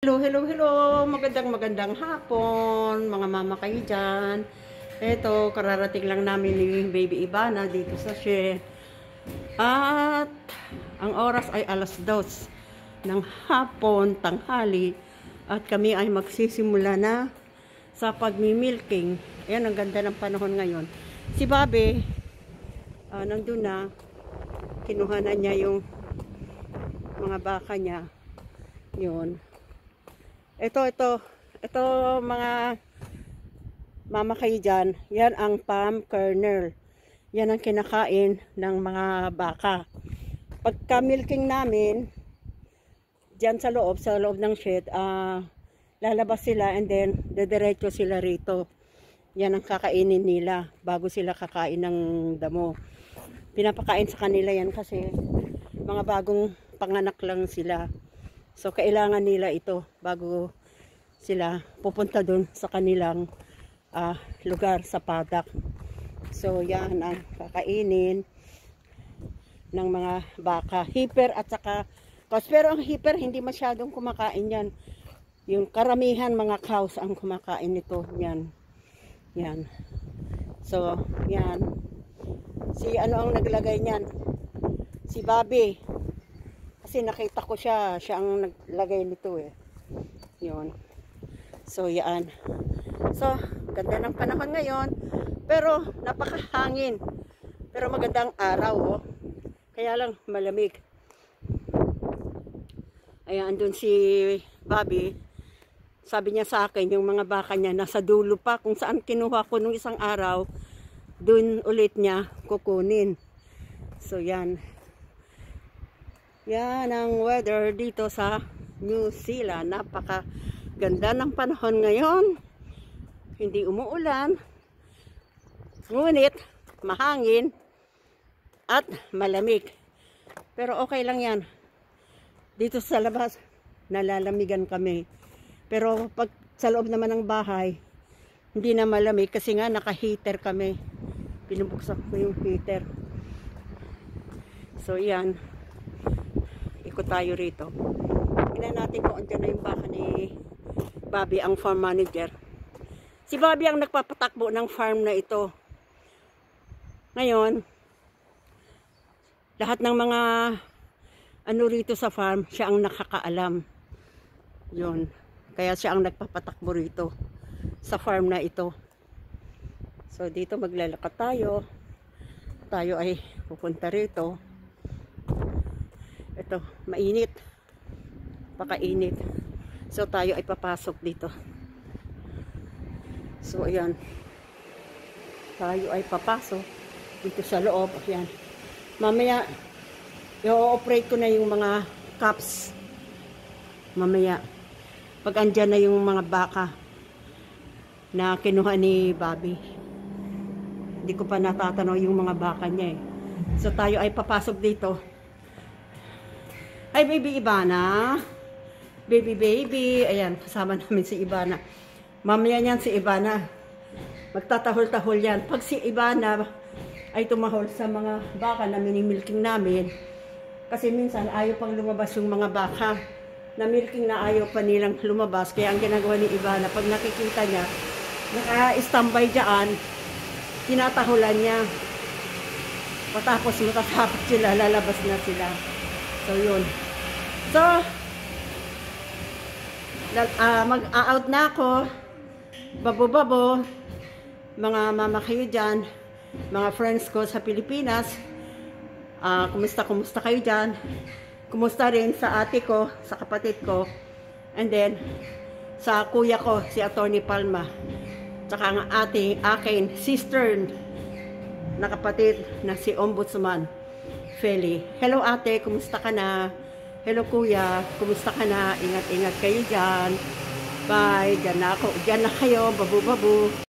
Hello. Magandang hapon, mga mama kayo dyan. Eto, kararating lang namin ni Baby Ivana dito sa She. At ang oras ay 2:00 ng hapon, tanghali. At kami ay magsisimula na sa pagmimilking. Ayan, ang ganda ng panahon ngayon. Si Bobby, nandun na, kinuha na niya yung mga baka niya. Yun. Ito mga mama kayo dyan, yan ang palm kernel. Yan ang kinakain ng mga baka. Pagka milking namin, dyan sa loob ng shed, lalabas sila and then dediretso sila rito. Yan ang kakainin nila bago sila kakain ng damo. Pinapakain sa kanila yan kasi mga bagong panganak lang sila. So, kailangan nila ito bago sila pupunta dun sa kanilang lugar sa paddock. So, yan ang kakainin ng mga baka. Heifer at saka cows. Pero ang heifer hindi masyadong kumakain yan. Yung karamihan mga cows ang kumakain nito. Yan. Yan. So, yan. Si ano ang naglagay niyan? Si Bobby. Kasi nakita ko siya ang naglagay nito eh. Yun. So, yan. So, ganda ng panahon ngayon. Pero, napakahangin. Pero magandang araw, oh. Kaya lang, malamig. Ayan, andun si Bobby. Sabi niya sa akin, yung mga baka niya, nasa dulo pa. Kung saan kinuha ko nung isang araw, dun ulit niya kukunin. So, yan. Yan ang weather dito sa New Zealand. Napakaganda ng panahon ngayon. Hindi umuulan. Ngunit, mahangin at malamig. Pero okay lang yan. Dito sa labas, nalalamigan kami. Pero pag sa loob naman ng bahay, hindi na malamig kasi nga naka-heater kami. Pinubuksan ko yung heater. So, yan. Ikot tayo rito. Tingnan natin kung andyan na yung baka ni Bobby, ang farm manager. Si Bobby ang nagpapatakbo ng farm na ito. Ngayon, lahat ng mga ano rito sa farm, siya ang nakakaalam. Yun. Kaya siya ang nagpapatakbo rito sa farm na ito. So, dito maglalakad tayo. Tayo ay pupunta rito. Ito, mainit. Pakainit. So, tayo ay papasok dito. So, ayan. Tayo ay papasok dito sa loob. Ayan. Mamaya, i-operate ko na yung mga cups. Mamaya. Pag andyan na yung mga baka na kinuha ni Bobby. Hindi ko pa natatanaw yung mga baka niya eh. So, tayo ay papasok dito. Ay, Baby Ivana. Baby. Ayan, kasama namin si Ivana. Mamaya niyan si Ivana. Magtatahol-tahol yan. Pag si Ivana ay tumahol sa mga baka na minimilking namin, kasi minsan ayaw pang lumabas yung mga baka na milking na ayaw pa nilang lumabas. Kaya ang ginagawa ni Ivana, pag nakikita niya, naka-standby dyan, tinatahulan niya. Patapos matatapos sila, lalabas na sila. So, yun. So, mag-out na ako. Babo. Mga mama kayo dyan. Mga friends ko sa Pilipinas. Kumusta kayo dyan? Kumusta rin sa ate ko, sa kapatid ko. And then, sa kuya ko, si Atty. Palma. Tsaka ang akin, sister na kapatid na si Ombudsman Feli. Hello ate, kumusta ka na? Hello kuya, kumusta ka na? Ingat-ingat kayo dyan. Bye, dyan na ako. Dyan na kayo, babu.